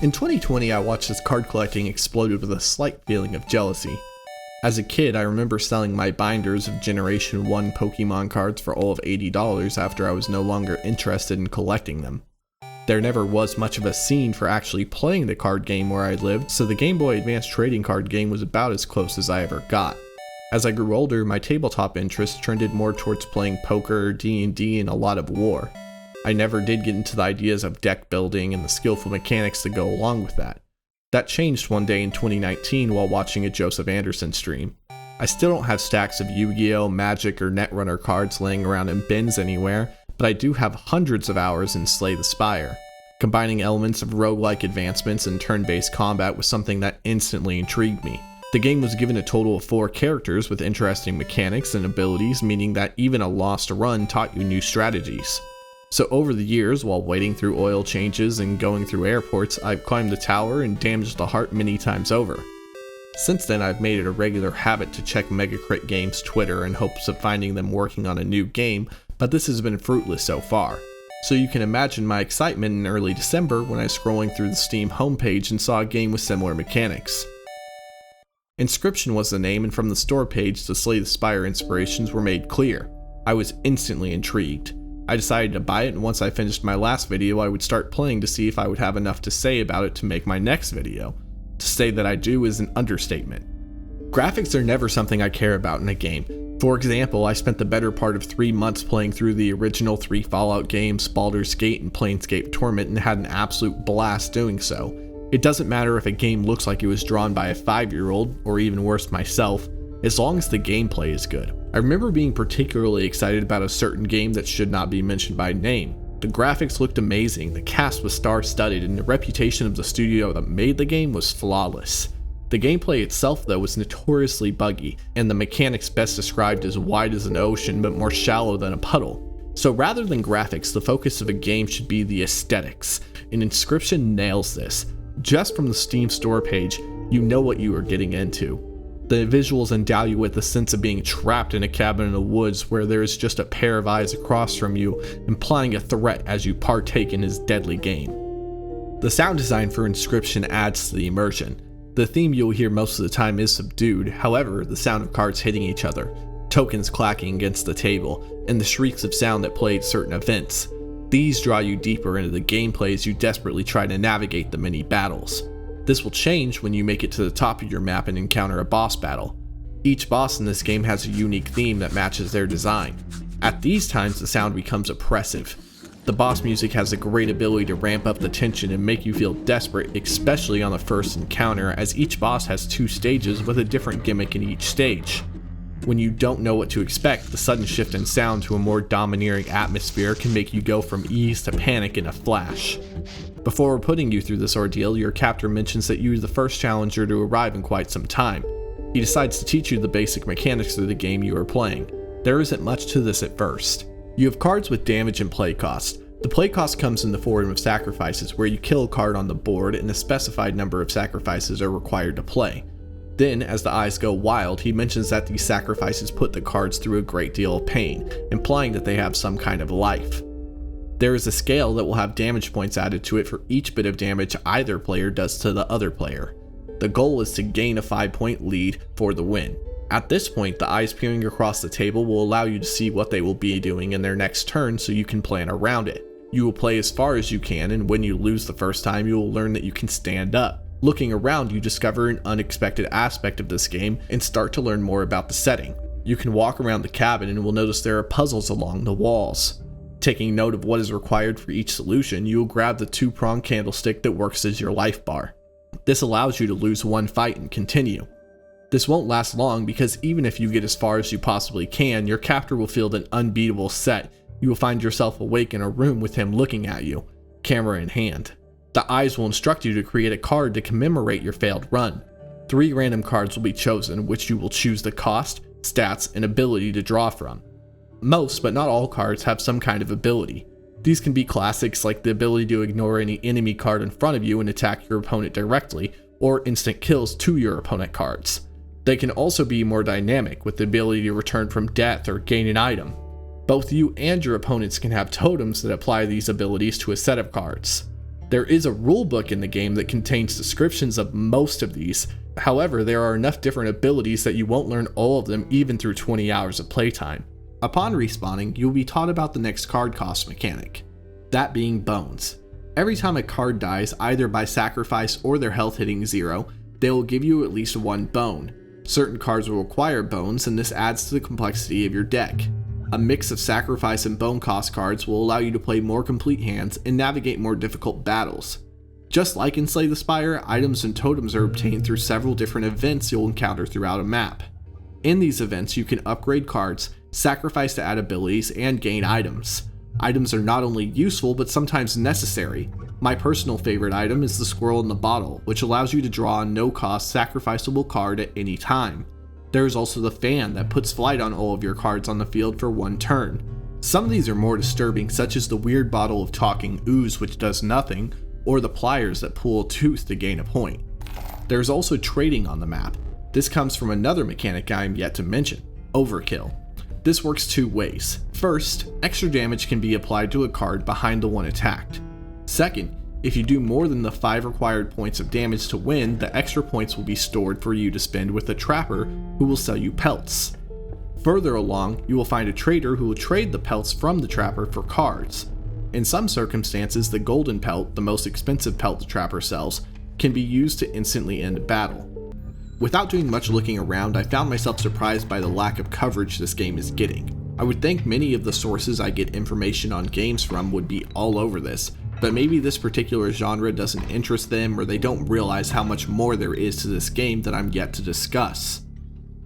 In 2020, I watched as card collecting exploded with a slight feeling of jealousy. As a kid, I remember selling my binders of Generation 1 Pokemon cards for all of $80 after I was no longer interested in collecting them. There never was much of a scene for actually playing the card game where I lived, so the Game Boy Advance trading card game was about as close as I ever got. As I grew older, my tabletop interest trended more towards playing poker, D&D, and a lot of war. I never did get into the ideas of deck building and the skillful mechanics that go along with that. That changed one day in 2019 while watching a Joseph Anderson stream. I still don't have stacks of Yu-Gi-Oh!, Magic, or Netrunner cards laying around in bins anywhere, but I do have hundreds of hours in Slay the Spire. Combining elements of roguelike advancements and turn-based combat was something that instantly intrigued me. The game was given a total of 4 characters with interesting mechanics and abilities, meaning that even a lost run taught you new strategies. So over the years, while waiting through oil changes and going through airports, I've climbed the tower and damaged the heart many times over. Since then, I've made it a regular habit to check Megacrit Games' Twitter in hopes of finding them working on a new game, but this has been fruitless so far. So you can imagine my excitement in early December when I was scrolling through the Steam homepage and saw a game with similar mechanics. Inscryption was the name, and from the store page, the Slay the Spire inspirations were made clear. I was instantly intrigued. I decided to buy it, and once I finished my last video, I would start playing to see if I would have enough to say about it to make my next video. To say that I do is an understatement. Graphics are never something I care about in a game. For example, I spent the better part of 3 months playing through the original 3 Fallout games, Baldur's Gate and Planescape Torment, and had an absolute blast doing so. It doesn't matter if a game looks like it was drawn by a 5-year-old, or even worse myself, as long as the gameplay is good. I remember being particularly excited about a certain game that should not be mentioned by name. The graphics looked amazing, the cast was star-studded, and the reputation of the studio that made the game was flawless. The gameplay itself, though, was notoriously buggy, and the mechanics best described as wide as an ocean but more shallow than a puddle. So rather than graphics, the focus of a game should be the aesthetics, and Inscryption nails this. Just from the Steam store page, you know what you are getting into. The visuals endow you with the sense of being trapped in a cabin in the woods where there is just a pair of eyes across from you, implying a threat as you partake in his deadly game. The sound design for Inscryption adds to the immersion. The theme you'll hear most of the time is subdued, however, the sound of cards hitting each other, tokens clacking against the table, and the shrieks of sound that play at certain events. These draw you deeper into the gameplay as you desperately try to navigate the many battles. This will change when you make it to the top of your map and encounter a boss battle. Each boss in this game has a unique theme that matches their design. At these times, the sound becomes oppressive. The boss music has a great ability to ramp up the tension and make you feel desperate, especially on the first encounter, as each boss has 2 stages with a different gimmick in each stage. When you don't know what to expect, the sudden shift in sound to a more domineering atmosphere can make you go from ease to panic in a flash. Before putting you through this ordeal, your captor mentions that you are the first challenger to arrive in quite some time. He decides to teach you the basic mechanics of the game you are playing. There isn't much to this at first. You have cards with damage and play cost. The play cost comes in the form of sacrifices, where you kill a card on the board and a specified number of sacrifices are required to play. Then, as the eyes go wild, he mentions that these sacrifices put the cards through a great deal of pain, implying that they have some kind of life. There is a scale that will have damage points added to it for each bit of damage either player does to the other player. The goal is to gain a 5-point lead for the win. At this point, the eyes peering across the table will allow you to see what they will be doing in their next turn so you can plan around it. You will play as far as you can, and when you lose the first time, you will learn that you can stand up. Looking around, you discover an unexpected aspect of this game and start to learn more about the setting. You can walk around the cabin and will notice there are puzzles along the walls. Taking note of what is required for each solution, you will grab the 2-pronged candlestick that works as your life bar. This allows you to lose 1 fight and continue. This won't last long because even if you get as far as you possibly can, your captor will field an unbeatable set. You will find yourself awake in a room with him looking at you, camera in hand. The eyes will instruct you to create a card to commemorate your failed run. 3 random cards will be chosen, which you will choose the cost, stats, and ability to draw from. Most, but not all cards have some kind of ability. These can be classics like the ability to ignore any enemy card in front of you and attack your opponent directly, or instant kills to your opponent cards. They can also be more dynamic, with the ability to return from death or gain an item. Both you and your opponents can have totems that apply these abilities to a set of cards. There is a rulebook in the game that contains descriptions of most of these. However, there are enough different abilities that you won't learn all of them even through 20 hours of playtime. Upon respawning, you will be taught about the next card cost mechanic, that being bones. Every time a card dies, either by sacrifice or their health hitting 0, they will give you at least 1 bone. Certain cards will require bones, and this adds to the complexity of your deck. A mix of sacrifice and bone cost cards will allow you to play more complete hands and navigate more difficult battles. Just like in Slay the Spire, items and totems are obtained through several different events you'll encounter throughout a map. In these events, you can upgrade cards, sacrifice to add abilities, and gain items. Items are not only useful, but sometimes necessary. My personal favorite item is the Squirrel in the Bottle, which allows you to draw a no-cost sacrificable card at any time. There is also the fan that puts flight on all of your cards on the field for 1 turn. Some of these are more disturbing, such as the weird bottle of talking ooze which does nothing, or the pliers that pull a tooth to gain a point. There is also trading on the map. This comes from another mechanic I am yet to mention, Overkill. This works 2 ways. First, extra damage can be applied to a card behind the one attacked. Second, if you do more than the 5 required points of damage to win, the extra points will be stored for you to spend with a trapper who will sell you pelts. Further along, you will find a trader who will trade the pelts from the trapper for cards. In some circumstances, the golden pelt, the most expensive pelt the trapper sells, can be used to instantly end a battle. Without doing much looking around, I found myself surprised by the lack of coverage this game is getting. I would think many of the sources I get information on games from would be all over this, but maybe this particular genre doesn't interest them, or they don't realize how much more there is to this game that I'm yet to discuss.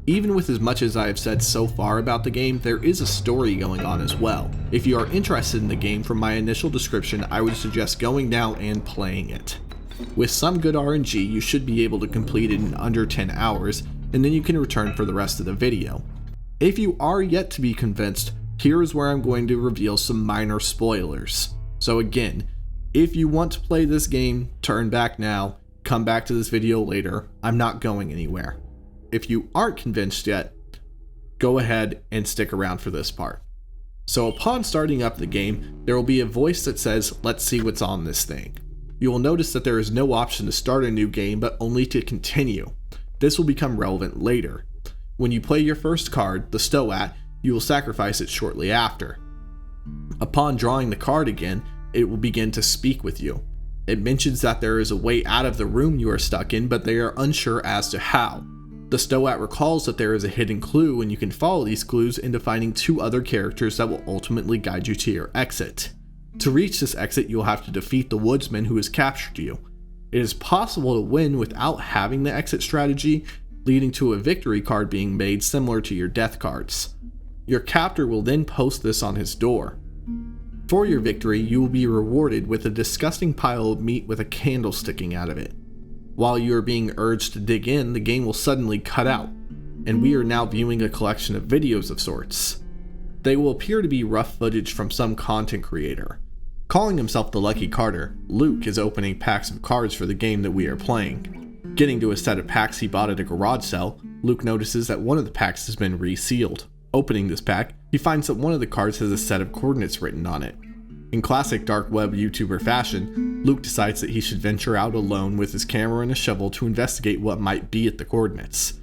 Even with as much as I have said so far about the game, there is a story going on as well. If you are interested in the game, from my initial description, I would suggest going now and playing it. With some good RNG, you should be able to complete it in under 10 hours, and then you can return for the rest of the video. If you are yet to be convinced, here is where I'm going to reveal some minor spoilers. So again, if you want to play this game, turn back now, come back to this video later. I'm not going anywhere. If you aren't convinced yet, go ahead and stick around for this part. So upon starting up the game, there will be a voice that says, "Let's see what's on this thing." You will notice that there is no option to start a new game, but only to continue. This will become relevant later. When you play your first card, the Stoat, you will sacrifice it shortly after. Upon drawing the card again, it will begin to speak with you. It mentions that there is a way out of the room you are stuck in, but they are unsure as to how. The Stoat recalls that there is a hidden clue, and you can follow these clues into finding 2 other characters that will ultimately guide you to your exit. To reach this exit, you'll have to defeat the woodsman who has captured you. It is possible to win without having the exit strategy, leading to a victory card being made similar to your death cards. Your captor will then post this on his door. For your victory, you will be rewarded with a disgusting pile of meat with a candle sticking out of it. While you are being urged to dig in, the game will suddenly cut out, and we are now viewing a collection of videos of sorts. They will appear to be rough footage from some content creator. Calling himself the Lucky Carter, Luke is opening packs of cards for the game that we are playing. Getting to a set of packs he bought at a garage sale, Luke notices that one of the packs has been resealed. Opening this pack, he finds that one of the cards has a set of coordinates written on it. In classic dark web YouTuber fashion, Luke decides that he should venture out alone with his camera and a shovel to investigate what might be at the coordinates.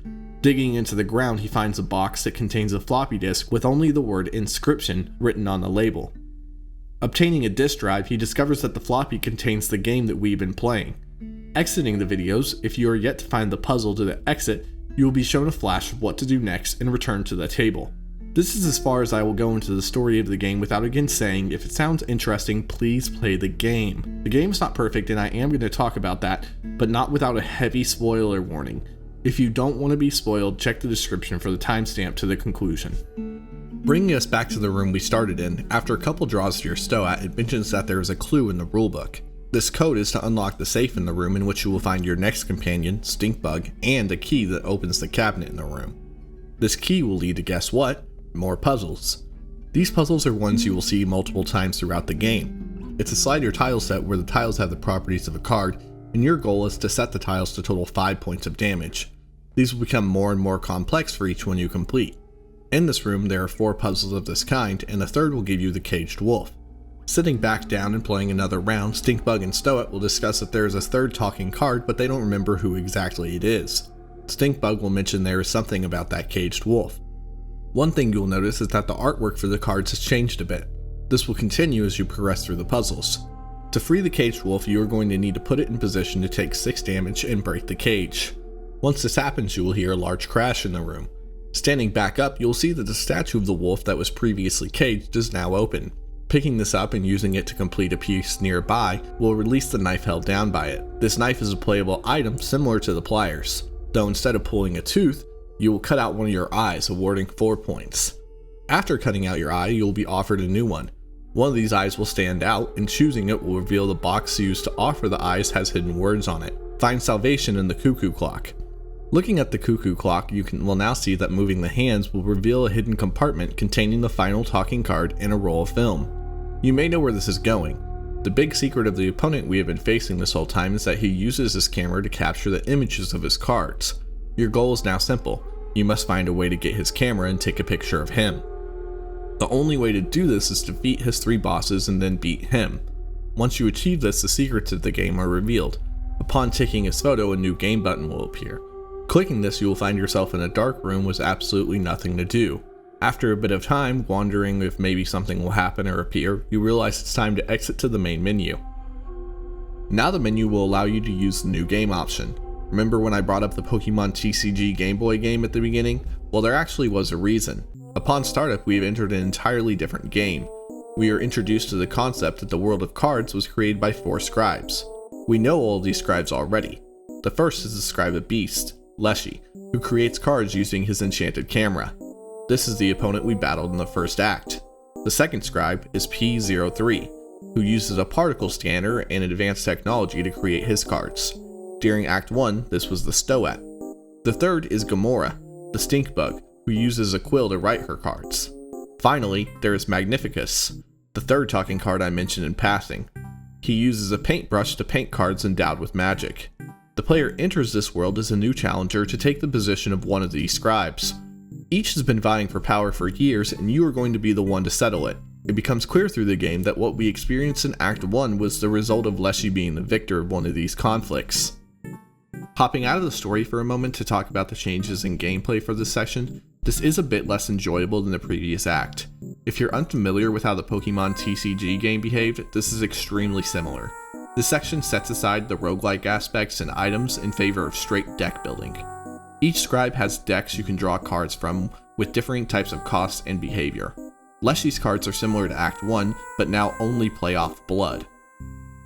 Digging into the ground, he finds a box that contains a floppy disk with only the word Inscryption written on the label. Obtaining a disk drive, he discovers that the floppy contains the game that we've been playing. Exiting the videos, if you are yet to find the puzzle to the exit, you will be shown a flash of what to do next and return to the table. This is as far as I will go into the story of the game without again saying, if it sounds interesting, please play the game. The game is not perfect, and I am going to talk about that, but not without a heavy spoiler warning. If you don't want to be spoiled, check the description for the timestamp to the conclusion. Bringing us back to the room we started in, after a couple draws to your Stoat, it mentions that there is a clue in the rulebook. This code is to unlock the safe in the room, in which you will find your next companion, Stinkbug, and a key that opens the cabinet in the room. This key will lead to, guess what? More puzzles. These puzzles are ones you will see multiple times throughout the game. It's a slider tile set where the tiles have the properties of a card, and your goal is to set the tiles to total 5 points of damage. These will become more and more complex for each one you complete. In this room, there are 4 puzzles of this kind, and the third will give you the caged wolf. Sitting back down and playing another round, Stinkbug and Stoet will discuss that there is a third talking card, but they don't remember who exactly it is. Stinkbug will mention there is something about that caged wolf. One thing you'll notice is that the artwork for the cards has changed a bit. This will continue as you progress through the puzzles. To free the caged wolf, you are going to need to put it in position to take 6 damage and break the cage. Once this happens, you will hear a large crash in the room. Standing back up, you'll see that the statue of the wolf that was previously caged is now open. Picking this up and using it to complete a piece nearby will release the knife held down by it. This knife is a playable item similar to the pliers, though instead of pulling a tooth, you will cut out one of your eyes, awarding 4 points. After cutting out your eye, you will be offered a new one. One of these eyes will stand out, and choosing it will reveal the box used to offer the eyes has hidden words on it. Find salvation in the cuckoo clock. Looking at the cuckoo clock, you will now see that moving the hands will reveal a hidden compartment containing the final talking card and a roll of film. You may know where this is going. The big secret of the opponent we have been facing this whole time is that he uses his camera to capture the images of his cards. Your goal is now simple. You must find a way to get his camera and take a picture of him. The only way to do this is to defeat his 3 bosses and then beat him. Once you achieve this, the secrets of the game are revealed. Upon taking his photo, a new game button will appear. Clicking this, you will find yourself in a dark room with absolutely nothing to do. After a bit of time, wondering if maybe something will happen or appear, you realize it's time to exit to the main menu. Now the menu will allow you to use the new game option. Remember when I brought up the Pokemon TCG Game Boy game at the beginning? Well, there actually was a reason. Upon startup, we have entered an entirely different game. We are introduced to the concept that the world of cards was created by 4 scribes. We know all of these scribes already. The first is the scribe of Beast, Leshy, who creates cards using his enchanted camera. This is the opponent we battled in the first act. The second scribe is P03, who uses a particle scanner and advanced technology to create his cards. During Act 1, this was the Stoet. The third is Gamora, the Stinkbug, who uses a quill to write her cards. Finally, there is Magnificus, the third talking card I mentioned in passing. He uses a paintbrush to paint cards endowed with magic. The player enters this world as a new challenger to take the position of one of these scribes. Each has been vying for power for years, and you are going to be the one to settle it. It becomes clear through the game that what we experienced in Act 1 was the result of Leshy being the victor of one of these conflicts. Hopping out of the story for a moment to talk about the changes in gameplay for this section, this is a bit less enjoyable than the previous act. If you're unfamiliar with how the Pokemon TCG game behaved, this is extremely similar. This section sets aside the roguelike aspects and items in favor of straight deck building. Each scribe has decks you can draw cards from with differing types of costs and behavior. Leshy's cards are similar to Act 1, but now only play off blood.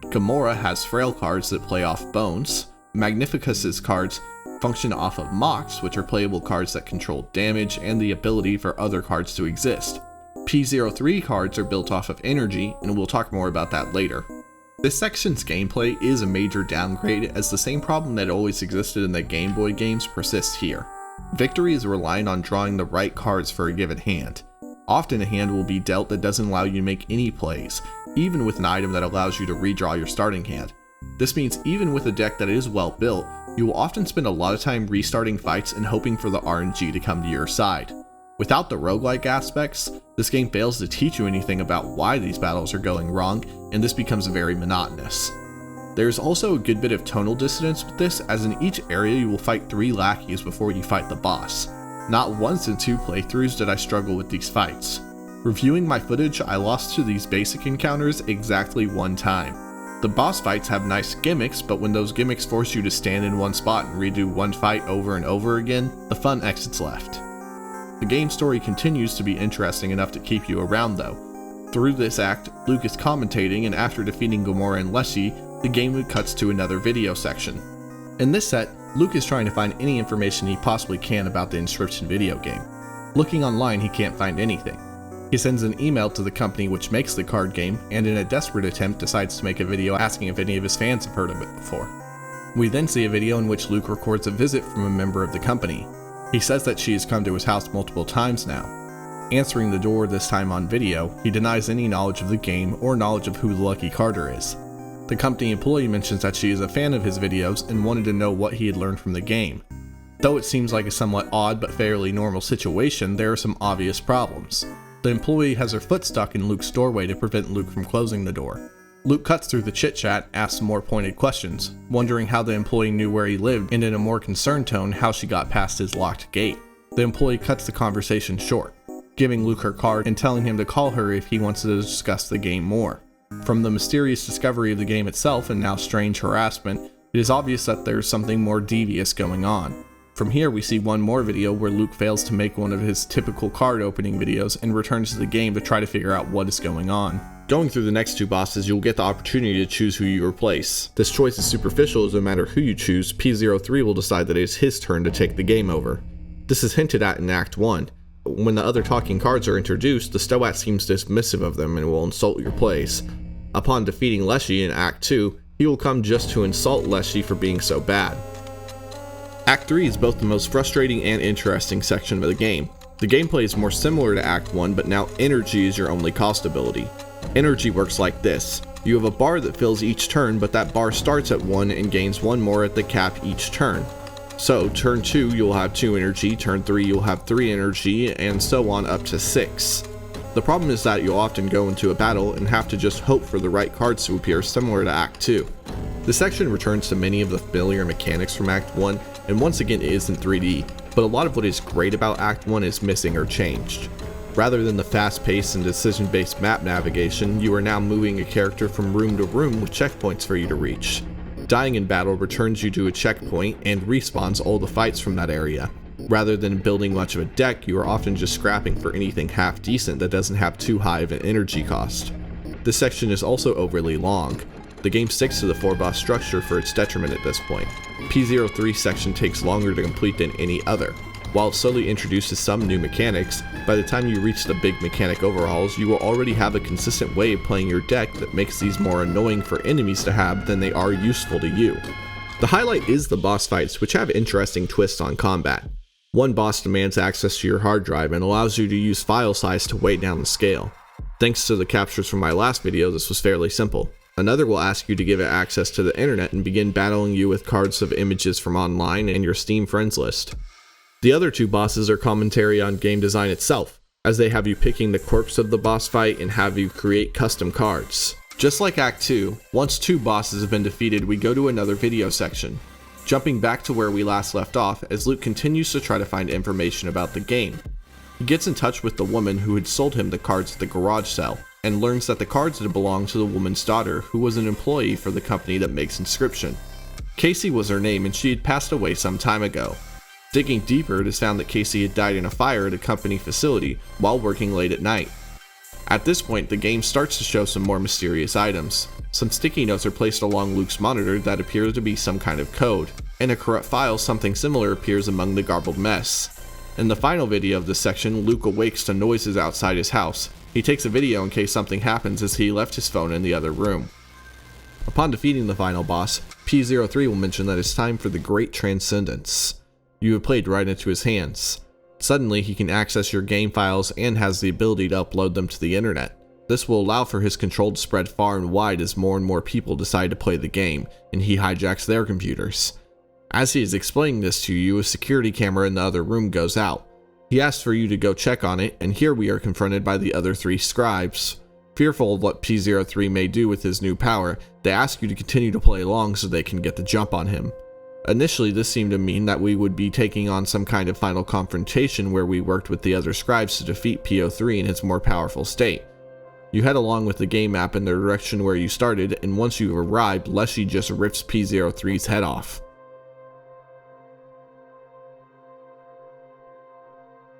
Gamora has frail cards that play off bones. Magnificus's cards function off of mocks, which are playable cards that control damage and the ability for other cards to exist. P03 cards are built off of energy, and we'll talk more about that later. This section's gameplay is a major downgrade, as the same problem that always existed in the Game Boy games persists here. Victory is relying on drawing the right cards for a given hand. Often a hand will be dealt that doesn't allow you to make any plays, even with an item that allows you to redraw your starting hand. This means even with a deck that is well built, you will often spend a lot of time restarting fights and hoping for the RNG to come to your side. Without the roguelike aspects, this game fails to teach you anything about why these battles are going wrong, and this becomes very monotonous. There's also a good bit of tonal dissonance with this, as in each area you will fight 3 lackeys before you fight the boss. Not once in 2 playthroughs did I struggle with these fights. Reviewing my footage, I lost to these basic encounters exactly 1 time. The boss fights have nice gimmicks, but when those gimmicks force you to stand in one spot and redo one fight over and over again, the fun exits left. The game story continues to be interesting enough to keep you around though. Through this act, Luke is commentating, and after defeating Gamora and Leshy, the game cuts to another video section. In this set, Luke is trying to find any information he possibly can about the Inscryption video game. Looking online, he can't find anything. He sends an email to the company which makes the card game, and in a desperate attempt decides to make a video asking if any of his fans have heard of it before. We then see a video in which Luke records a visit from a member of the company. He says that she has come to his house multiple times now. Answering the door this time on video, he denies any knowledge of the game or knowledge of who the lucky carder is. The company employee mentions that she is a fan of his videos and wanted to know what he had learned from the game. Though it seems like a somewhat odd but fairly normal situation, there are some obvious problems. The employee has her foot stuck in Luke's doorway to prevent Luke from closing the door. Luke cuts through the chit-chat, asks more pointed questions, wondering how the employee knew where he lived, and in a more concerned tone, how she got past his locked gate. The employee cuts the conversation short, giving Luke her card and telling him to call her if he wants to discuss the game more. From the mysterious discovery of the game itself and now strange harassment, it is obvious that there's something more devious going on. From here we see one more video where Luke fails to make one of his typical card opening videos and returns to the game to try to figure out what is going on. Going through the next two bosses, you'll get the opportunity to choose who you replace. This choice is superficial as no matter who you choose, P03 will decide that it is his turn to take the game over. This is hinted at in Act 1. When the other talking cards are introduced, the Stoat seems dismissive of them and will insult your plays. Upon defeating Leshy in Act 2, he will come just to insult Leshy for being so bad. Act 3 is both the most frustrating and interesting section of the game. The gameplay is more similar to Act 1, but now energy is your only cost ability. Energy works like this. You have a bar that fills each turn, but that bar starts at 1 and gains 1 more at the cap each turn. So, turn 2 you'll have 2 energy, turn 3 you'll have 3 energy, and so on up to 6. The problem is that you'll often go into a battle and have to just hope for the right cards to appear, similar to Act 2. This section returns to many of the familiar mechanics from Act 1, and once again it isn't 3D, but a lot of what is great about Act 1 is missing or changed. Rather than the fast-paced and decision-based map navigation, you are now moving a character from room to room with checkpoints for you to reach. Dying in battle returns you to a checkpoint and respawns all the fights from that area. Rather than building much of a deck, you are often just scrapping for anything half decent that doesn't have too high of an energy cost. This section is also overly long. The game sticks to the 4-boss structure for its detriment at this point. P03 section takes longer to complete than any other. While it slowly introduces some new mechanics, by the time you reach the big mechanic overhauls, you will already have a consistent way of playing your deck that makes these more annoying for enemies to have than they are useful to you. The highlight is the boss fights, which have interesting twists on combat. One boss demands access to your hard drive and allows you to use file size to weigh down the scale. Thanks to the captures from my last video, this was fairly simple. Another will ask you to give it access to the internet and begin battling you with cards of images from online and your Steam friends list. The other two bosses are commentary on game design itself, as they have you picking the quirks of the boss fight and have you create custom cards. Just like Act 2, once two bosses have been defeated, we go to another video section. Jumping back to where we last left off, as Luke continues to try to find information about the game. He gets in touch with the woman who had sold him the cards at the garage sale, and learns that the cards had belonged to the woman's daughter, who was an employee for the company that makes Inscryption. Kaycee was her name and she had passed away some time ago. Digging deeper, it is found that Kaycee had died in a fire at a company facility while working late at night. At this point, the game starts to show some more mysterious items. Some sticky notes are placed along Luke's monitor that appear to be some kind of code. In a corrupt file, something similar appears among the garbled mess. In the final video of this section, Luke awakes to noises outside his house. He takes a video in case something happens as he left his phone in the other room. Upon defeating the final boss, P03 will mention that it's time for the Great Transcendence. You have played right into his hands. Suddenly, he can access your game files and has the ability to upload them to the internet. This will allow for his control to spread far and wide as more and more people decide to play the game, and he hijacks their computers. As he is explaining this to you, a security camera in the other room goes out. He asks for you to go check on it, and here we are confronted by the other three scribes. Fearful of what P03 may do with his new power, they ask you to continue to play along so they can get the jump on him. Initially, this seemed to mean that we would be taking on some kind of final confrontation where we worked with the other scribes to defeat P03 in his more powerful state. You head along with the game map in the direction where you started, and once you've arrived, Leshy just rips P03's head off.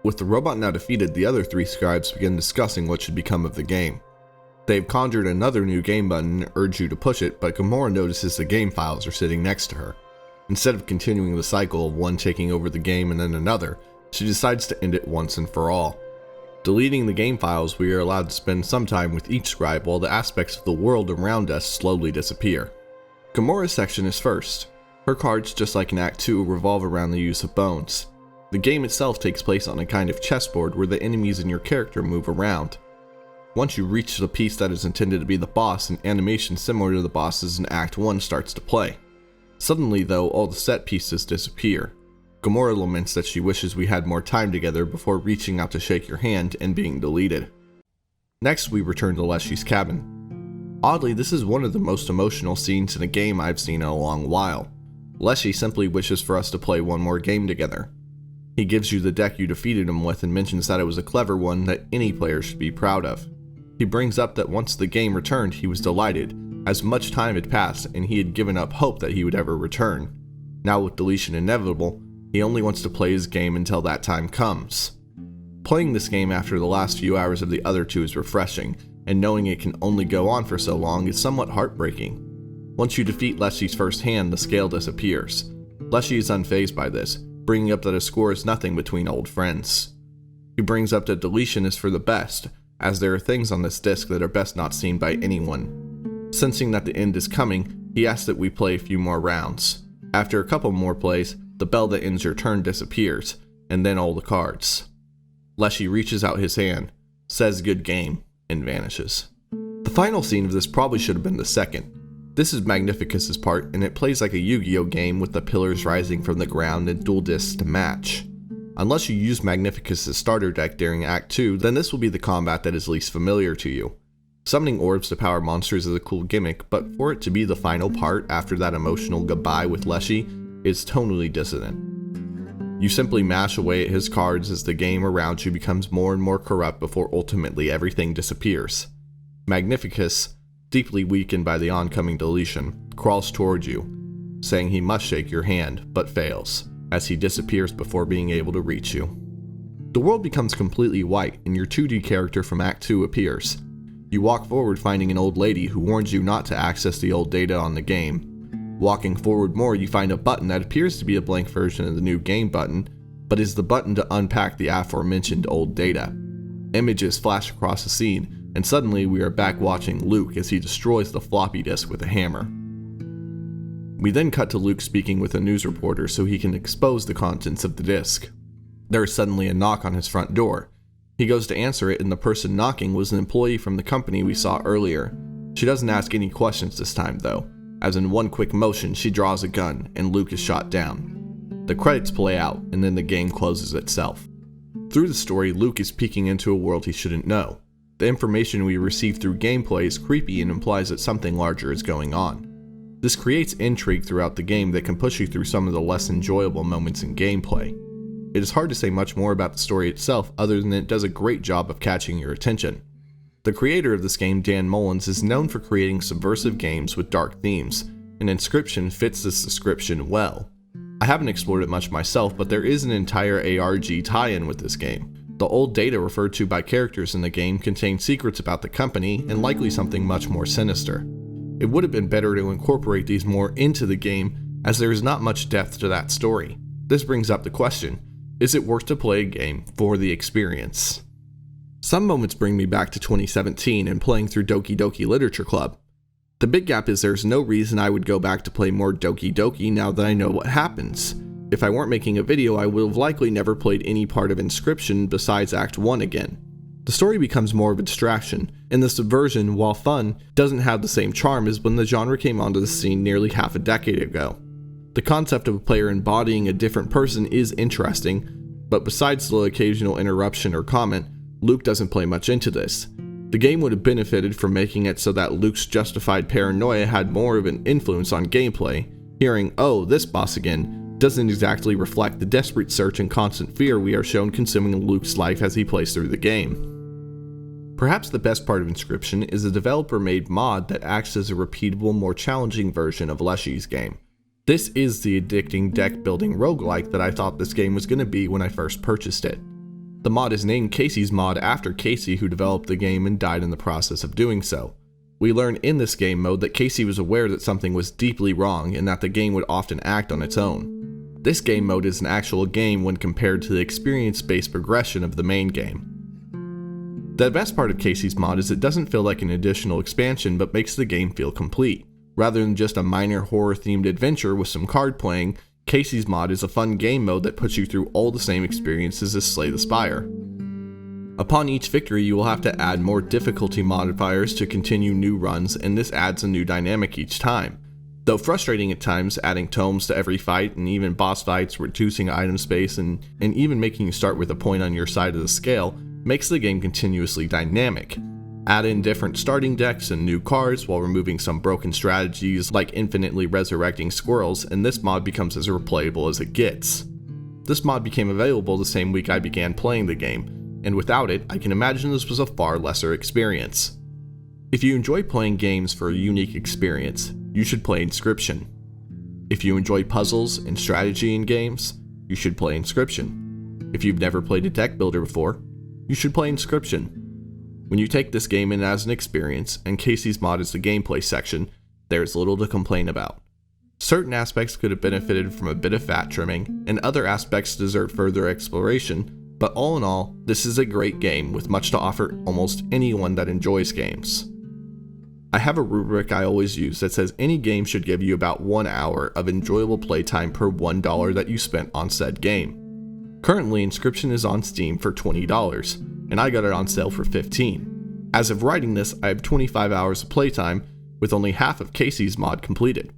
With the robot now defeated, the other three scribes begin discussing what should become of the game. They've conjured another new game button and urge you to push it, but Gamora notices the game files are sitting next to her. Instead of continuing the cycle of one taking over the game and then another, she decides to end it once and for all. Deleting the game files, we are allowed to spend some time with each scribe while the aspects of the world around us slowly disappear. Gamora's section is first. Her cards, just like in Act 2, revolve around the use of bones. The game itself takes place on a kind of chessboard where the enemies in your character move around. Once you reach the piece that is intended to be the boss, an animation similar to the bosses in Act 1 starts to play. Suddenly though, all the set pieces disappear. Gamora laments that she wishes we had more time together before reaching out to shake your hand and being deleted. Next, we return to Leslie's cabin. Oddly, this is one of the most emotional scenes in a game I've seen in a long while. Leslie simply wishes for us to play one more game together. He gives you the deck you defeated him with and mentions that it was a clever one that any player should be proud of. He brings up that once the game returned, he was delighted, as much time had passed and he had given up hope that he would ever return. Now with deletion inevitable, he only wants to play his game until that time comes. Playing this game after the last few hours of the other two is refreshing, and knowing it can only go on for so long is somewhat heartbreaking. Once you defeat Leslie's first hand, the scale disappears. Leslie is unfazed by this, bringing up that a score is nothing between old friends. He brings up that deletion is for the best, as there are things on this disc that are best not seen by anyone. Sensing that the end is coming, he asks that we play a few more rounds. After a couple more plays, the bell that ends your turn disappears, and then all the cards. Leslie reaches out his hand, says good game, and vanishes. The final scene of this probably should have been the second. This is Magnificus's part, and it plays like a Yu-Gi-Oh game with the pillars rising from the ground and dual discs to match. Unless you use Magnificus's starter deck during Act 2, then this will be the combat that is least familiar to you. Summoning orbs to power monsters is a cool gimmick, but for it to be the final part after that emotional goodbye with Leslie is tonally dissonant. You simply mash away at his cards as the game around you becomes more and more corrupt before ultimately everything disappears. Magnificus, deeply weakened by the oncoming deletion, crawls towards you, saying he must shake your hand, but fails, as he disappears before being able to reach you. The world becomes completely white, and your 2D character from Act 2 appears. You walk forward finding an old lady who warns you not to access the old data on the game. Walking forward more, you find a button that appears to be a blank version of the new game button, but is the button to unpack the aforementioned old data. Images flash across the scene, and suddenly we are back watching Luke as he destroys the floppy disk with a hammer. We then cut to Luke speaking with a news reporter so he can expose the contents of the disk. There is suddenly a knock on his front door. He goes to answer it, and the person knocking was an employee from the company we saw earlier. She doesn't ask any questions this time though, as in one quick motion she draws a gun and Luke is shot down. The credits play out, and then the game closes itself. Through the story, Luke is peeking into a world he shouldn't know. The information we receive through gameplay is creepy and implies that something larger is going on. This creates intrigue throughout the game that can push you through some of the less enjoyable moments in gameplay. It is hard to say much more about the story itself other than it does a great job of catching your attention. The creator of this game, Dan Mullins, is known for creating subversive games with dark themes, and Inscryption fits this description well. I haven't explored it much myself, but there is an entire ARG tie-in with this game. The old data referred to by characters in the game contain secrets about the company and likely something much more sinister. It would have been better to incorporate these more into the game, as there is not much depth to that story. This brings up the question, is it worth to play a game for the experience? Some moments bring me back to 2017 and playing through Doki Doki Literature Club. The big gap is there's no reason I would go back to play more Doki Doki now that I know what happens. If I weren't making a video, I would have likely never played any part of Inscryption besides Act 1 again. The story becomes more of a distraction, and the subversion, while fun, doesn't have the same charm as when the genre came onto the scene nearly half a decade ago. The concept of a player embodying a different person is interesting, but besides the occasional interruption or comment, Luke doesn't play much into this. The game would have benefited from making it so that Luke's justified paranoia had more of an influence on gameplay. Hearing, "Oh, this boss again," doesn't exactly reflect the desperate search and constant fear we are shown consuming Luke's life as he plays through the game. Perhaps the best part of Inscryption is a developer-made mod that acts as a repeatable, more challenging version of Leslie's game. This is the addicting deck-building roguelike that I thought this game was going to be when I first purchased it. The mod is named Kaycee's mod after Kaycee, who developed the game and died in the process of doing so. We learn in this game mode that Kaycee was aware that something was deeply wrong and that the game would often act on its own. This game mode is an actual game when compared to the experience-based progression of the main game. The best part of Kaycee's mod is it doesn't feel like an additional expansion but makes the game feel complete. Rather than just a minor horror-themed adventure with some card playing, Kaycee's mod is a fun game mode that puts you through all the same experiences as Slay the Spire. Upon each victory, you will have to add more difficulty modifiers to continue new runs, and this adds a new dynamic each time. Though frustrating at times, adding tomes to every fight and even boss fights, reducing item space, and even making you start with a point on your side of the scale makes the game continuously dynamic. Add in different starting decks and new cards while removing some broken strategies like infinitely resurrecting squirrels, and this mod becomes as replayable as it gets. This mod became available the same week I began playing the game, and without it, I can imagine this was a far lesser experience. If you enjoy playing games for a unique experience, you should play Inscryption. If you enjoy puzzles and strategy in games, you should play Inscryption. If you've never played a deck builder before, you should play Inscryption. When you take this game in as an experience, and Kaycee's mod is the gameplay section, there is little to complain about. Certain aspects could have benefited from a bit of fat trimming, and other aspects deserve further exploration, but all in all, this is a great game with much to offer almost anyone that enjoys games. I have a rubric I always use that says any game should give you about 1 hour of enjoyable playtime per $1 that you spent on said game. Currently, Inscryption is on Steam for $20, and I got it on sale for $15. As of writing this, I have 25 hours of playtime, with only half of Kaycee's mod completed.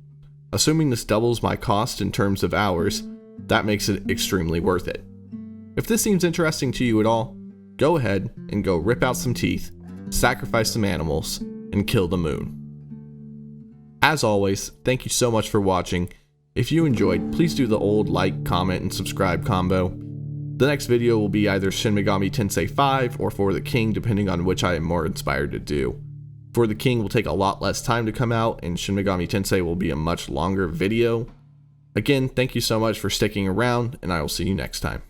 Assuming this doubles my cost in terms of hours, that makes it extremely worth it. If this seems interesting to you at all, go ahead and go rip out some teeth, sacrifice some animals, and kill the moon. As always, thank you so much for watching. If you enjoyed, please do the old like, comment, and subscribe combo. The next video will be either Shin Megami Tensei 5 or For the King, depending on which I am more inspired to do. For the King will take a lot less time to come out, and Shin Megami Tensei will be a much longer video. Again, thank you so much for sticking around, and I will see you next time.